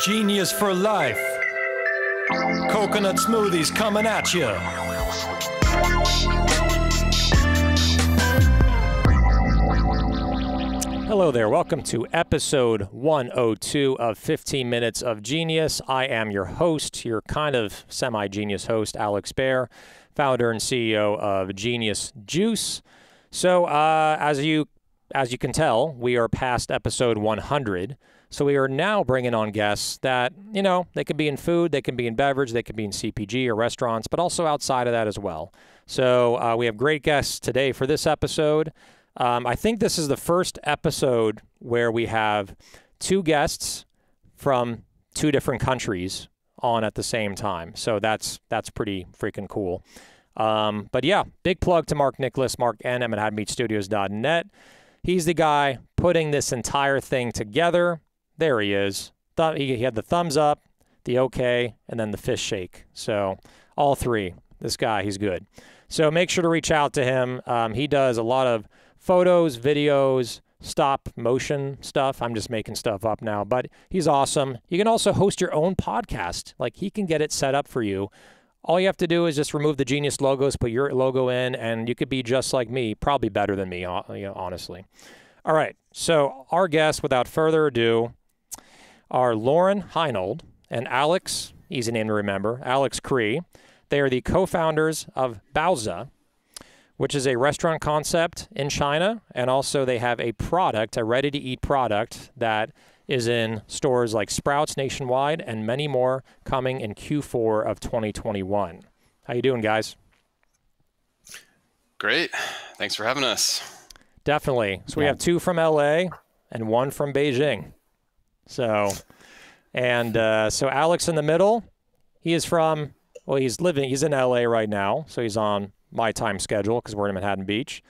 Genius for life. Coconut smoothies coming at you. Hello there. Welcome to episode 102 of 15 Minutes of Genius. I am your host, your kind of semi-genius host, Alex Baer, founder and CEO of Genius Juice. So as you can tell, we are past episode 100. So we are now bringing on guests that, you know, they could be in food, they can be in beverage, they could be in CPG or restaurants, but also outside of that as well. So we have great guests today for this episode. I think this is the first episode where we have two guests from two different countries on at the same time. So that's pretty freaking cool. But yeah, big plug to Mark Nicholas, Mark NM at HadMeatStudios.net. He's the guy putting this entire thing together. There he is. He had the thumbs up, the okay, and then the fist shake. So all three. This guy, he's good. So make sure to reach out to him. He does a lot of photos, videos, stop motion stuff. I'm just making stuff up now, but he's awesome. You can also host your own podcast. Like, he can get it set up for you. All you have to do is just remove the Genius logos, put your logo in, and you could be just like me, probably better than me, honestly. All right, so our guests, without further ado, are Loren Heinold and Alex, easy name to remember, Alex Cree. They are the co-founders of Baozza, which is a restaurant concept in China, and also they have a product, a ready-to-eat product that is in stores like Sprouts nationwide and many more coming in Q4 of 2021. How you doing, guys? Great. Thanks for having us. Definitely. So we have two from LA and one from Beijing. So Alex in the middle, he is from, well, he's in LA right now, so he's on my time schedule because we're in Manhattan Beach.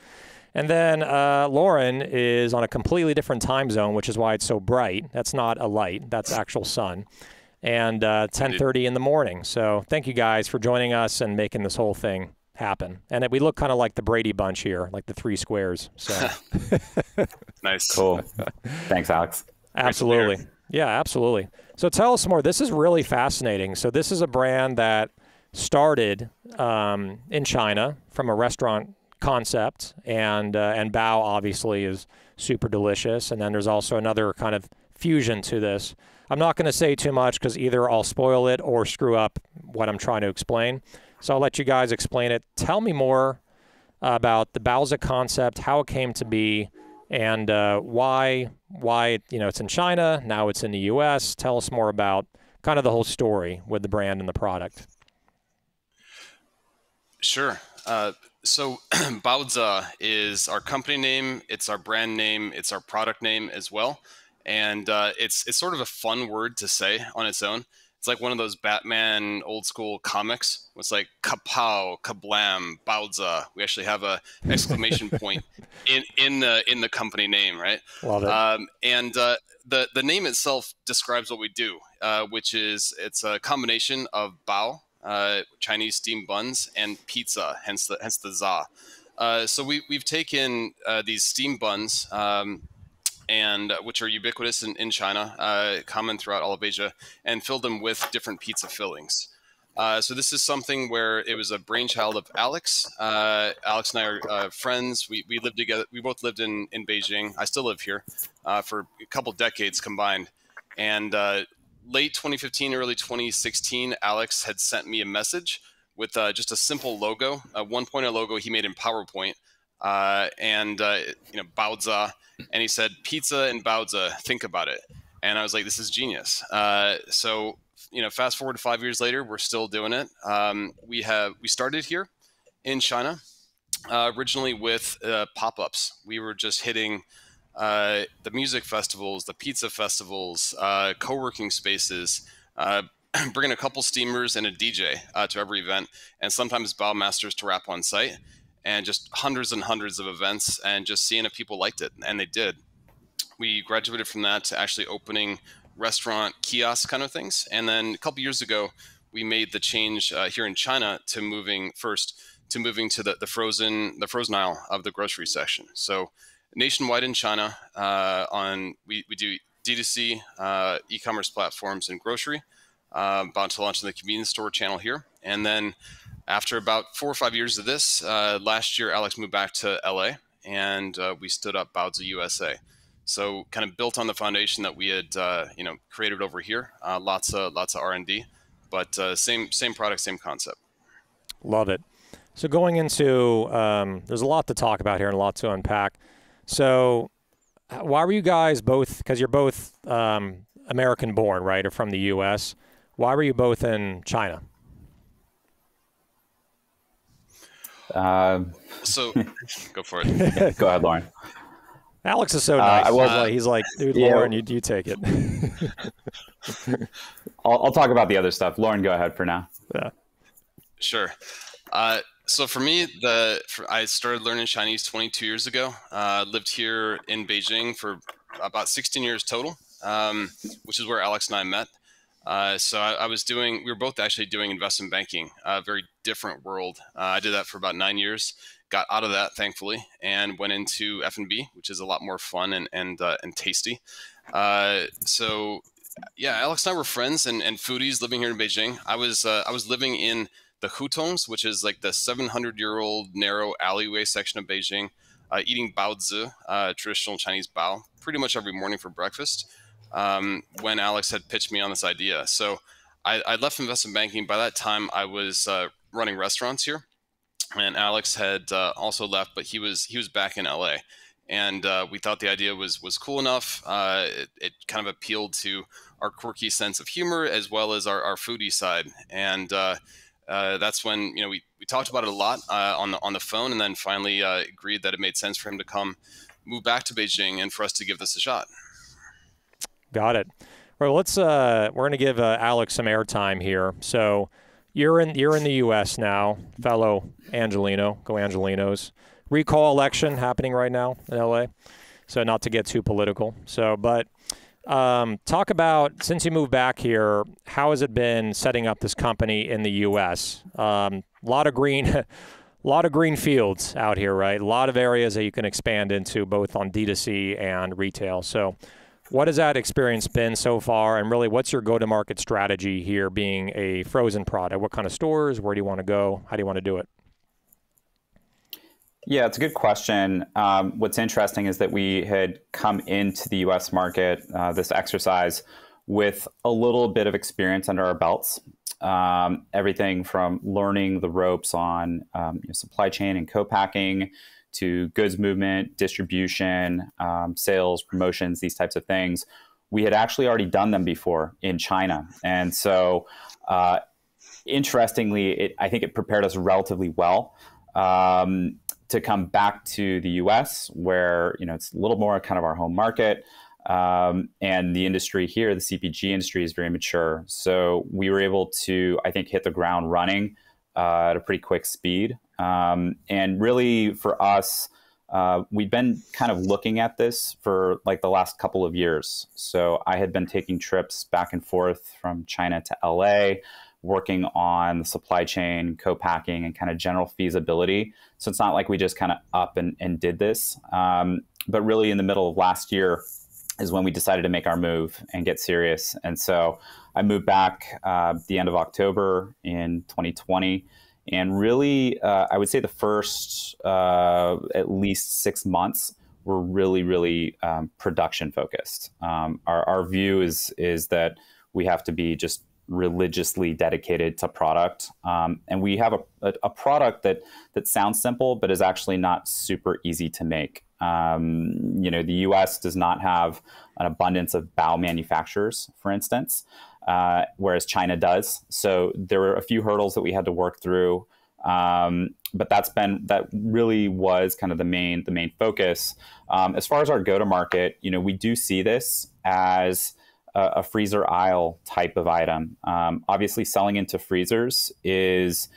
And then Loren is on a completely different time zone, which is why it's so bright. That's not a light. That's actual sun. And 10:30 in the morning. So thank you guys for joining us and making this whole thing happen. And we look kind of like the Brady Bunch here, like the three squares. So Nice. Cool. Thanks, Alex. Absolutely. Yeah, absolutely. So tell us more. This is really fascinating. So this is a brand that started in China from a restaurant concept, and Bao obviously is super delicious. And then there's also another kind of fusion to this. I'm not going to say too much because either I'll spoil it or screw up what I'm trying to explain. So I'll let you guys explain it. Tell me more about the Baozza concept, how it came to be, and why it's in China, now it's in the U.S. Tell us more about kind of the whole story with the brand and the product. Sure. So Baozza is our company name. It's our brand name. It's our product name as well. And it's sort of a fun word to say on its own. It's like one of those Batman old school comics. It's like kapow, kablam, Baozza. We actually have a exclamation point in the company name, right? Love it. And the name itself describes what we do, which is it's a combination of bao, Chinese steamed buns, and pizza, hence the za. So we've taken these steamed buns, and which are ubiquitous in China, common throughout all of Asia, and filled them with different pizza fillings. So this is something where it was a brainchild of Alex. Alex and I are friends. We lived together. We both lived in Beijing. I still live here for a couple decades combined. And late 2015, early 2016, Alex had sent me a message with just a simple logo, a 1.0 logo he made in PowerPoint, and Baozza. And he said, pizza and Baozza, think about it. And I was like, this is genius. So, fast forward to 5 years later, we're still doing it. We started here in China, originally with pop-ups. We were just hitting the music festivals, the pizza festivals, co-working spaces, bringing a couple steamers and a DJ to every event, and sometimes bow masters to rap on site. And just hundreds and hundreds of events, and just seeing if people liked it, and they did. We graduated from that to actually opening restaurant kiosk kind of things, and then a couple years ago, we made the change here in China to moving to the frozen aisle of the grocery section. So nationwide in China, we do D2C, e-commerce platforms, and grocery. About to launch in the convenience store channel here. And then after about 4 or 5 years of this, last year, Alex moved back to LA, and we stood up Baozza USA. So kind of built on the foundation that we had, created over here. Lots of R&D, but same product, same concept. Love it. So going into, there's a lot to talk about here and a lot to unpack. So why were you guys both, because you're both American born, right, or from the U.S., why were you both in China? So go for it. Go ahead, Loren. Alex is so nice. He's like, dude, yeah, Loren, you take it. I'll talk about the other stuff. Loren, go ahead for now. Yeah. Sure. So for me, I started learning Chinese 22 years ago. Lived here in Beijing for about 16 years total, which is where Alex and I met. So we were both actually doing investment banking, a very different world. I did that for about 9 years, got out of that, thankfully, and went into F&B, which is a lot more fun and tasty. So yeah, Alex and I were friends and foodies living here in Beijing. I was living in the hutongs, which is like the 700-year-old narrow alleyway section of Beijing, eating baozi, traditional Chinese bao, pretty much every morning for breakfast. When Alex had pitched me on this idea. So I left investment banking. By that time, I was running restaurants here, and Alex had also left, but he was back in LA. And we thought the idea was cool enough. It kind of appealed to our quirky sense of humor as well as our foodie side. And that's when we talked about it a lot on the phone, and then finally agreed that it made sense for him to move back to Beijing and for us to give this a shot. Got it. Well, we're going to give Alex some airtime here. So you're in the U.S. now, fellow Angelino. Go Angelinos. Recall election happening right now in L.A. So not to get too political. But talk about, since you moved back here, how has it been setting up this company in the U.S.? A lot of green fields out here, right? A lot of areas that you can expand into, both on D2C and retail. So what has that experience been so far, and really what's your go-to-market strategy here being a frozen product? What kind of stores? Where do you want to go? How do you want to do it? Yeah, it's a good question. What's interesting is that we had come into the U.S. market, this exercise, with a little bit of experience under our belts. Everything from learning the ropes on supply chain and co-packing, to goods movement, distribution, sales, promotions, these types of things. We had actually already done them before in China. And so, interestingly, I think it prepared us relatively well to come back to the US, where it's a little more kind of our home market. And the industry here, the CPG industry, is very mature. So we were able to, I think, hit the ground running at a pretty quick speed. And really for us, we've been kind of looking at this for like the last couple of years. So I had been taking trips back and forth from China to LA, working on the supply chain, co-packing, and kind of general feasibility. So it's not like we just kind of up and did this. But really in the middle of last year is when we decided to make our move and get serious. And so I moved back the end of October in 2020. And really, I would say the first at least 6 months were really production focused. Our view is that we have to be just religiously dedicated to product. And we have a product that sounds simple, but is actually not super easy to make. The US does not have an abundance of bao manufacturers, for instance, whereas China does. So there were a few hurdles that we had to work through. But that really was kind of the main focus. As far as our go-to-market, we do see this as a freezer aisle type of item. Obviously, selling into freezers is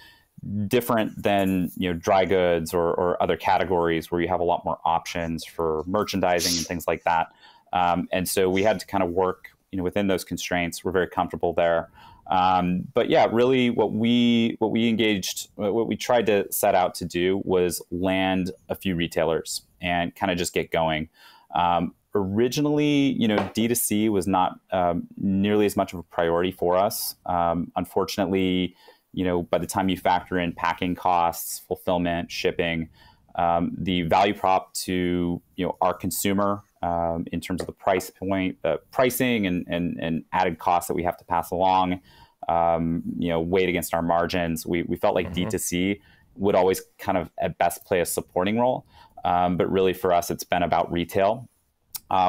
different than dry goods or other categories where you have a lot more options for merchandising and things like that. And so we had to kind of work within those constraints. We're very comfortable there. But yeah, really what we tried to set out to do was land a few retailers and kind of just get going. originally, D2C was not nearly as much of a priority for us. Unfortunately, by the time you factor in packing costs, fulfillment, shipping, the value prop to our consumer in terms of the price point, the pricing and added costs that we have to pass along, weighed against our margins. We felt like D2C would always kind of at best play a supporting role. But really for us, it's been about retail.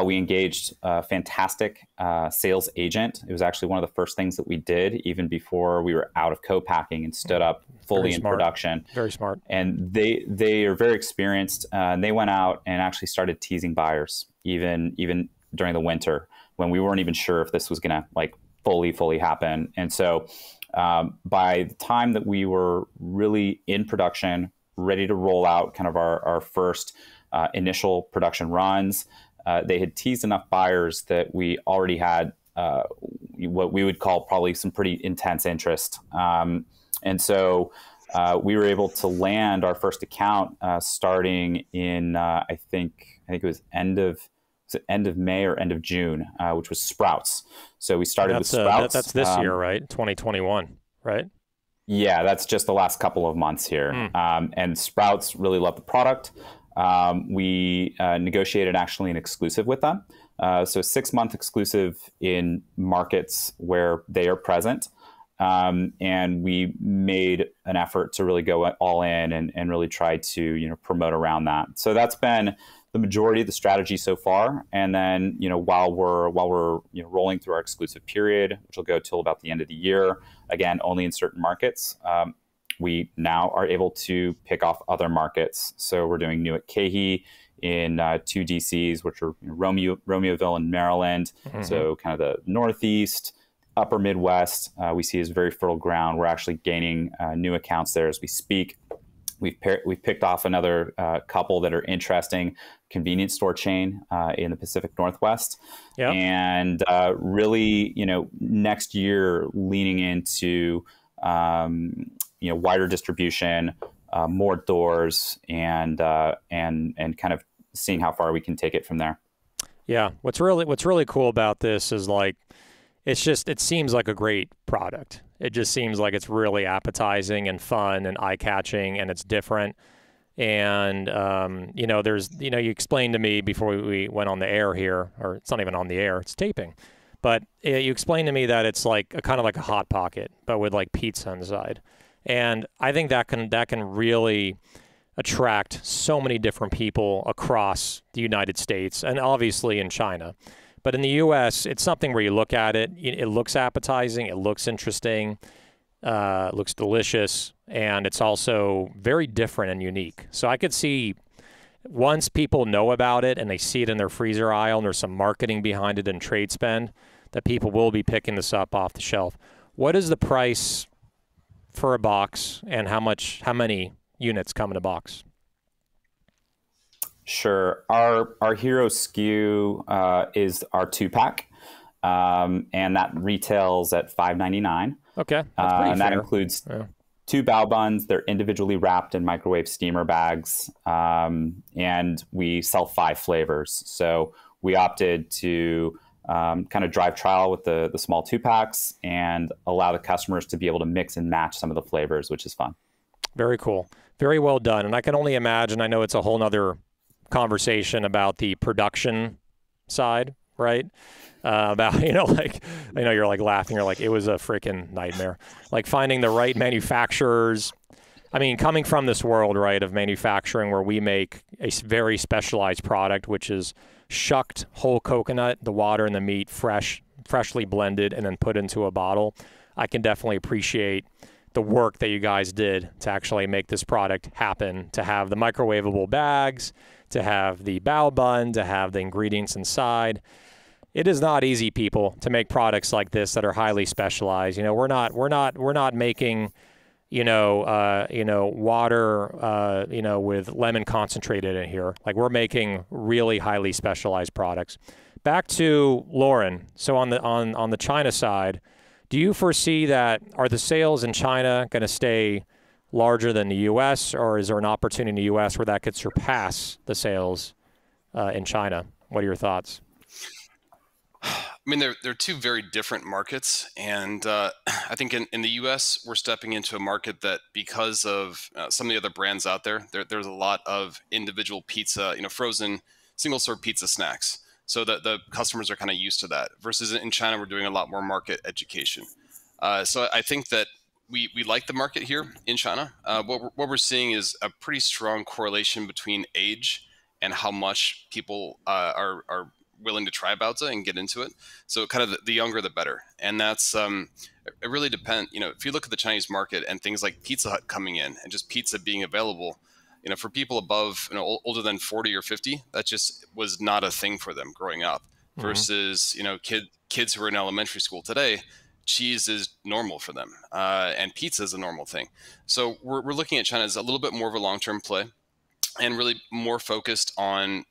We engaged a fantastic sales agent. It was actually one of the first things that we did even before we were out of co-packing and stood up fully in production. Very smart. And they are very experienced. And they went out and actually started teasing buyers even during the winter when we weren't even sure if this was going to like fully happen. And so by the time that we were really in production, ready to roll out kind of our first initial production runs, they had teased enough buyers that we already had what we would call probably some pretty intense interest. And so we were able to land our first account starting in, I think it was end of May or end of June, which was Sprouts. So we started with Sprouts. That's this year, right? 2021, right? Yeah, that's just the last couple of months here. And Sprouts really loved the product. We negotiated actually an exclusive with them. So a 6-month exclusive in markets where they are present. And we made an effort to really go all in and really try to, promote around that. So that's been the majority of the strategy so far. And then, while we're rolling through our exclusive period, which will go till about the end of the year, again, only in certain markets, we now are able to pick off other markets. So we're doing new at Kehi in 2 DCs, which are Romeoville in Maryland. So kind of the Northeast, Upper Midwest, we see as very fertile ground. We're actually gaining new accounts there as we speak. We've picked off another couple that are interesting convenience store chain in the Pacific Northwest. Yep. And really, next year leaning into wider distribution, more doors, and kind of seeing how far we can take it from there. Yeah, what's really cool about this is like it seems like a great product. It just seems like it's really appetizing and fun and eye-catching, and it's different. And you explained to me before we went on the air here, or it's not even on the air, it's taping. But you explained to me that it's like kind of like a Hot Pocket, but with like pizza inside. And I think that can really attract so many different people across the United States and obviously in China. But in the U.S., it's something where you look at it, it looks appetizing, it looks interesting, looks delicious, and it's also very different and unique. So I could see once people know about it and they see it in their freezer aisle and there's some marketing behind it and trade spend, that people will be picking this up off the shelf. What is the price for a box, and how many units come in a box? Sure. Our hero SKU is our 2-pack, and that retails at $5.99. Okay, that's pretty and fair. That includes 2 bao buns. They're individually wrapped in microwave steamer bags, and we sell 5 flavors. So we opted to kind of drive trial with the small 2-packs and allow the customers to be able to mix and match some of the flavors, which is fun. Very cool. Very well done. And I can only imagine, I know it's a whole nother conversation about the production side, right? About, you're like laughing, you're like, it was a freaking nightmare. Like finding the right manufacturers. I mean, coming from this world, right, of manufacturing where we make a very specialized product, which is shucked whole coconut, the water and the meat freshly blended and then put into a bottle. I can definitely appreciate the work that you guys did to actually make this product happen, to have the microwavable bags, to have the bao bun, to have the ingredients inside. It is not easy, people, to make products like this that are highly specialized. We're not making, water, with lemon concentrated in here. Like, we're making really highly specialized products. Back to Loren. So on the China side, do you foresee that, are the sales in China going to stay larger than the U.S., or is there an opportunity in the U.S. where that could surpass the sales in China What are your thoughts? I mean, they're two very different markets, and I think in the U.S. we're stepping into a market that, because of some of the other brands out there's a lot of individual pizza, frozen single serve pizza snacks. So the customers are kind of used to that. Versus in China, we're doing a lot more market education. So I think that we like the market here in China. What we're seeing is a pretty strong correlation between age and how much people are willing to try Baozza and get into it. So kind of the younger, the better. And that's, it really depends. If you look at the Chinese market and things like Pizza Hut coming in and just pizza being available, for people above, older than 40 or 50, that just was not a thing for them growing up. Mm-hmm. Versus, kids who are in elementary school today, cheese is normal for them. And pizza is a normal thing. So we're looking at China as a little bit more of a long-term play and really more focused on,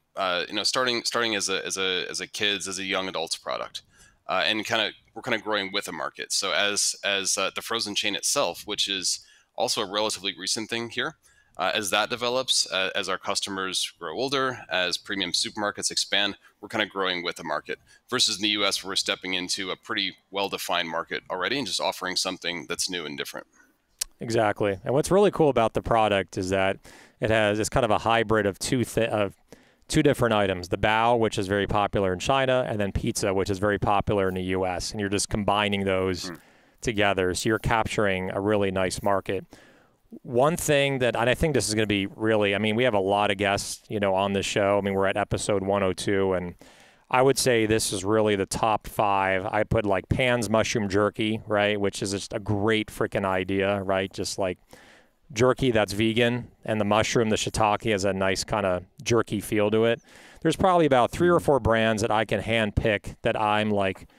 starting as a kids, as a young adults product, and we're kind of growing with the market. So as the frozen chain itself, which is also a relatively recent thing here, as that develops, as our customers grow older, as premium supermarkets expand, we're kind of growing with the market. Versus in the U.S., where we're stepping into a pretty well-defined market already and just offering something that's new and different. Exactly. And what's really cool about the product is that it's kind of a hybrid of two different items: the bao, which is very popular in China, and then pizza, which is very popular in the U.S. And you're just combining those together. So you're capturing a really nice market. One thing that, and I think this is going to be really, we have a lot of guests, on this show. We're at episode 102, and I would say this is really the top 5. I put like Pan's mushroom jerky, right, which is just a great freaking idea, right? Just like jerky that's vegan, and the mushroom, the shiitake, has a nice kind of jerky feel to it. There's probably about 3 or 4 brands that I can hand pick that I'm like,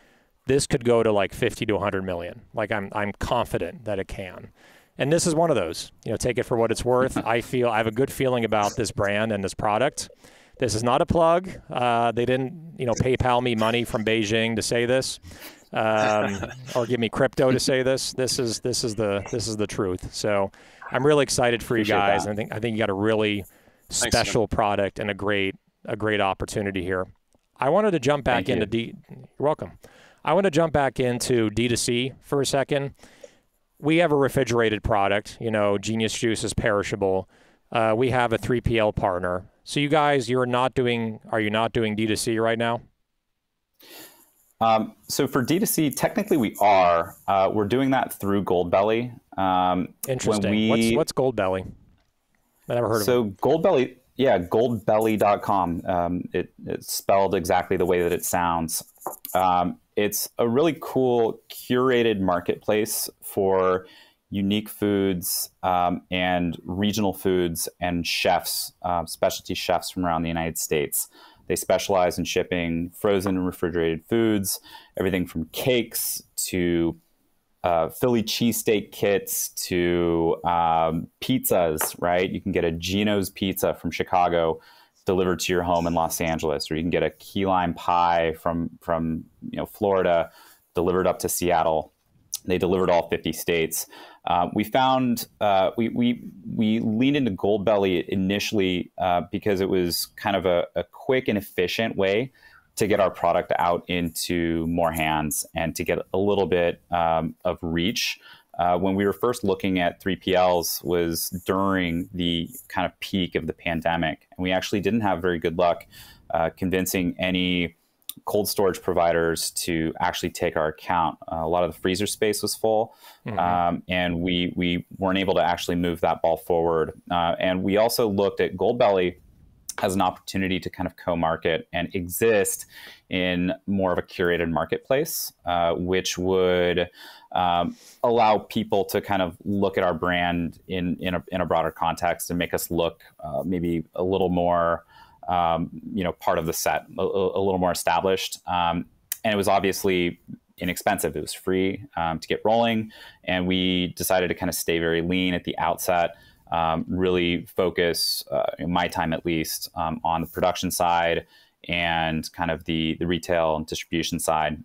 this could go to like 50 to 100 million. Like I'm confident that it can. And this is one of those. Take it for what it's worth. I have a good feeling about this brand and this product. This is not a plug. They didn't, PayPal me money from Beijing to say this, or give me crypto to say this. This is the truth. So I'm really excited for you guys. I think you got a really special product and a great opportunity here. I wanted to jump back into you're welcome. I want to jump back into D2C for a second. We have a refrigerated product. Genius Juice is perishable. We have a 3PL partner. So you guys, are you not doing D2C right now? So for D2C, technically we are. We're doing that through Goldbelly. Interesting. What's Goldbelly? I never heard of it. So Goldbelly, goldbelly.com. It's spelled exactly the way that it sounds. It's a really cool curated marketplace for unique foods and regional foods and chefs, specialty chefs from around the United States. They specialize in shipping frozen and refrigerated foods, everything from cakes to Philly cheesesteak kits to pizzas, right? You can get a Geno's pizza from Chicago delivered to your home in Los Angeles, or you can get a key lime pie from Florida delivered up to Seattle. They delivered all 50 states. We found we leaned into Goldbelly initially because it was kind of a quick and efficient way to get our product out into more hands and to get a little bit of reach. When we were first looking at 3PLs was during the kind of peak of the pandemic. And we actually didn't have very good luck convincing any cold storage providers to actually take our account. A lot of the freezer space was full, and we weren't able to actually move that ball forward. And we also looked at Goldbelly as an opportunity to kind of co-market and exist in more of a curated marketplace, which would allow people to kind of look at our brand in a broader context and make us look maybe a little more part of the set, a little more established. And it was obviously inexpensive. It was free to get rolling. And we decided to kind of stay very lean at the outset, really focus, in my time at least, on the production side and kind of the retail and distribution side,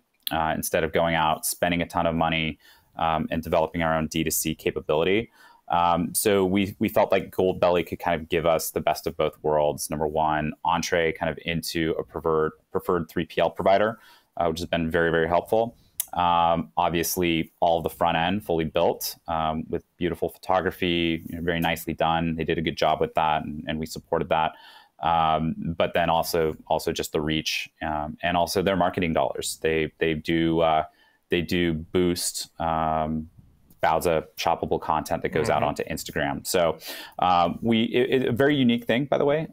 instead of going out, spending a ton of money and developing our own D2C capability. So we felt like Goldbelly could kind of give us the best of both worlds. Number one, entree kind of into a preferred 3PL provider, which has been very, very helpful. Obviously, all of the front end fully built with beautiful photography, very nicely done. They did a good job with that, and we supported that. But then also just the reach and also their marketing dollars. They do boost Baozza shoppable content that goes out onto Instagram. So it's a very unique thing, by the way.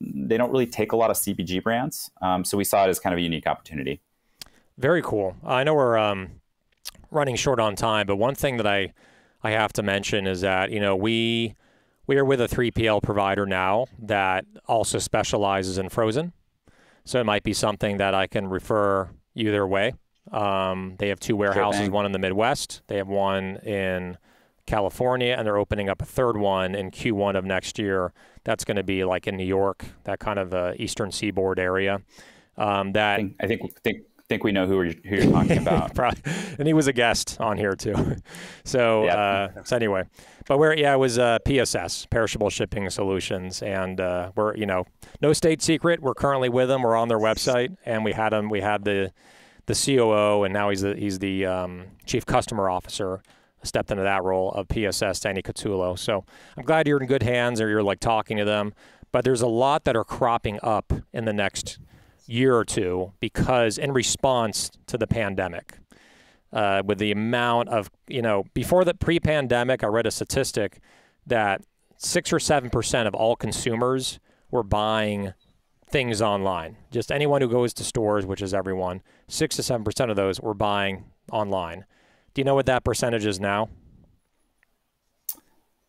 They don't really take a lot of CPG brands, so we saw it as kind of a unique opportunity. Very cool. I know we're running short on time, but one thing that I have to mention is that, we are with a 3PL provider now that also specializes in frozen. So it might be something that I can refer you their way. They have 2 warehouses, one in the Midwest. They have one in California, and they're opening up a third one in Q1 of next year. That's going to be like in New York, that kind of Eastern Seaboard area. I think we know who you're talking about. And he was a guest on here too. So, so anyway, but it was PSS, Perishable Shipping Solutions, and we're no state secret. We're currently with them. We're on their website, and we had the COO, and now he's the Chief Customer Officer. Stepped into that role of PSS, Danny Catullo. So I'm glad you're in good hands, or you're like talking to them. But there's a lot that are cropping up in the next year or two because in response to the pandemic, with the amount of, before the pre-pandemic, I read a statistic that 6 or 7% of all consumers were buying things online. Just anyone who goes to stores, which is everyone, 6 to 7% of those were buying online. Do you know what that percentage is now?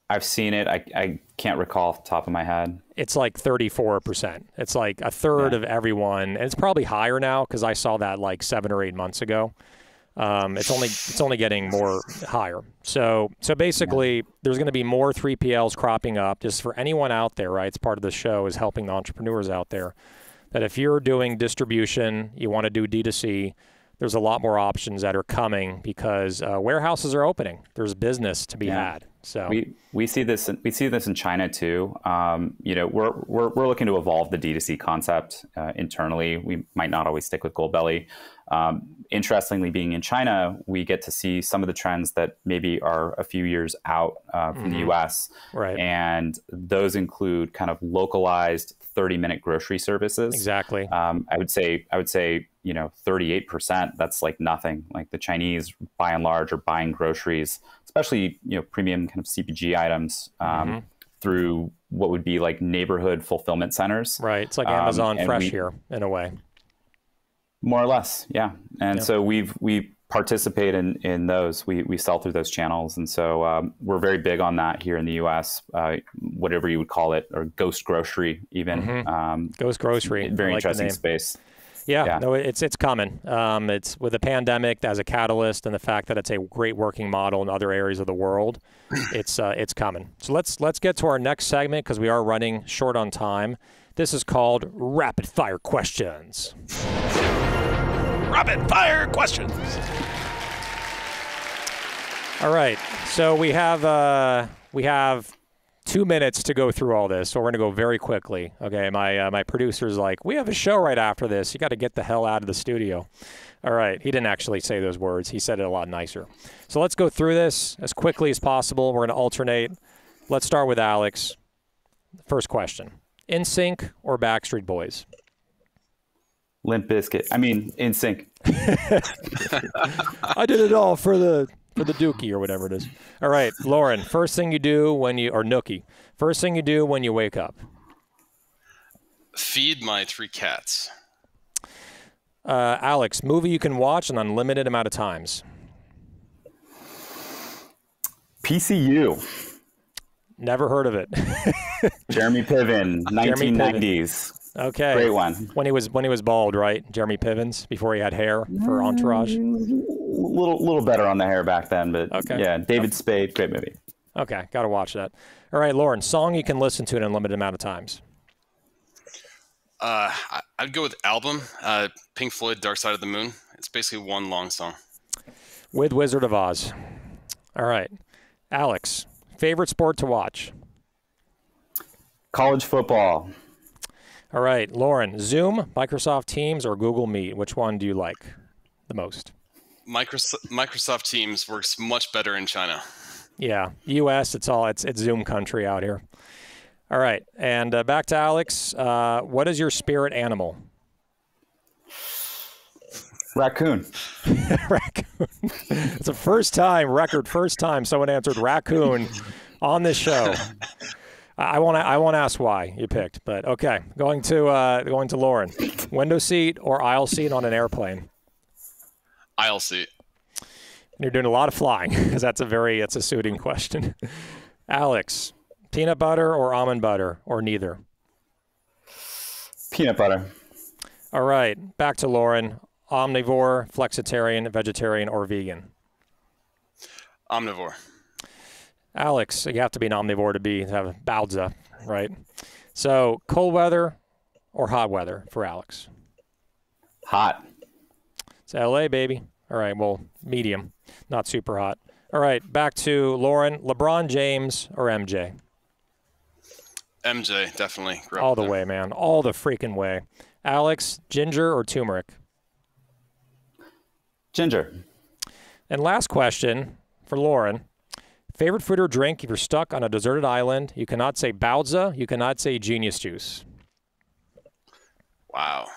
I've seen it. I can't recall off the top of my head. It's like 34%. It's like a third of everyone. And it's probably higher now because I saw that like 7 or 8 months ago. It's only getting more higher. So basically, there's going to be more 3PLs cropping up. Just for anyone out there, right? It's part of the show is helping the entrepreneurs out there. That if you're doing distribution, you want to do D2C, there's a lot more options that are coming because warehouses are opening. There's business to be had. So we see this in China too. We're looking to evolve the D2C concept internally. We might not always stick with Goldbelly. Interestingly, being in China, we get to see some of the trends that maybe are a few years out from the US. Right. And those include kind of localized 30-minute grocery services. Exactly. I would say 38%, that's like nothing. Like the Chinese, by and large, are buying groceries, especially, premium kind of CPG items through what would be like neighborhood fulfillment centers. Right. It's like Amazon Fresh here in a way. More or less. Yeah. And so we participate in those. We sell through those channels. And so we're very big on that here in the US, whatever you would call it, or ghost grocery even. Ghost grocery. Very interesting space. Yeah, no, it's coming. It's with the pandemic as a catalyst and the fact that it's a great working model in other areas of the world. It's coming. So let's get to our next segment because we are running short on time. This is called Rapid Fire Questions. Rapid Fire Questions. All right, so we have 2 minutes to go through all this, so we're going to go very quickly. Okay, my producer's like, we have a show right after this. You got to get the hell out of the studio. All right, he didn't actually say those words. He said it a lot nicer. So let's go through this as quickly as possible. We're going to alternate. Let's start with Alex. First question. NSYNC or Backstreet Boys? Limp Bizkit. I mean, NSYNC. I did it all for the Dookie or whatever it is. All right, Loren, first thing you do or Nookie, first thing you do when you wake up? Feed my 3 cats. Alex, movie you can watch an unlimited amount of times? PCU. Never heard of it. Jeremy Piven, 1990s. Okay. Great one. When he was bald, right? Jeremy Pivens, before he had hair for Entourage? Little better on the hair back then, but yeah, David Spade, great movie. Okay, got to watch that. All right, Loren, song you can listen to an unlimited amount of times? I'd go with album, Pink Floyd, Dark Side of the Moon. It's basically one long song. With Wizard of Oz. All right. Alex, Favorite sport to watch? College football. All right, Loren, Zoom, Microsoft Teams, or Google Meet? Which one do you like the most? Microsoft Teams works much better in China. Yeah, U.S., it's Zoom country out here. All right, and back to Alex. What is your spirit animal? Raccoon. Raccoon. It's the first time someone answered raccoon on this show. I won't ask why you picked, but okay. Going to Loren. Window seat or aisle seat on an airplane? Aisle seat. You're doing a lot of flying because that's a suiting question. Alex, peanut butter or almond butter or neither? Peanut butter. All right, back to Loren. Omnivore, flexitarian, vegetarian, or vegan? Omnivore. Alex, you have to be an omnivore to have Baozza, right? So cold weather or hot weather for Alex? Hot. It's LA, baby. All right, well, medium, not super hot. All right, back to Loren. LeBron James or MJ? MJ, definitely. All the way, man. All the freaking way. Alex, ginger or turmeric? Ginger. And last question for Loren. Favorite food or drink if you're stuck on a deserted island? You cannot say Baozza. You cannot say Genius Juice. Wow.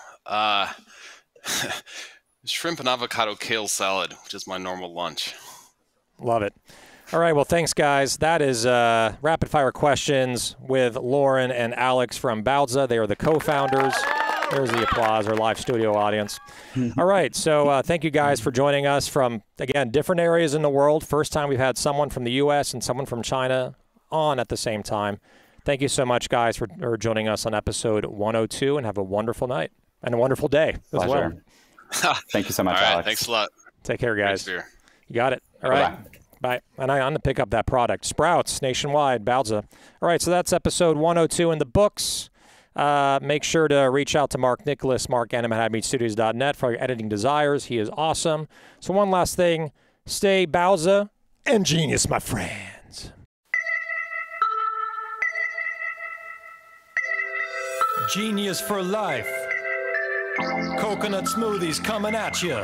Shrimp and avocado kale salad, which is my normal lunch. Love it. All right, well, thanks, guys. That is rapid-fire questions with Loren and Alex from Baozza. They are the co-founders. There's the applause, our live studio audience. All right, so thank you guys for joining us from, again, different areas in the world. First time we've had someone from the U.S. and someone from China on at the same time. Thank you so much, guys, for joining us on episode 102, and have a wonderful night and a wonderful day as well. Thank you so much, All right, Alex. thanks a lot. Take care, guys. Thanks, You got it. All right. Bye. And I'm going to pick up that product. Sprouts, nationwide, Baozza. All right, so that's episode 102 in the books. Make sure to reach out to Mark Nicholas, mark@animatedmeatstudios.net for your editing desires. He is awesome. So one last thing. Stay Baozza and genius, my friends. Genius for life. Coconut smoothies coming at you.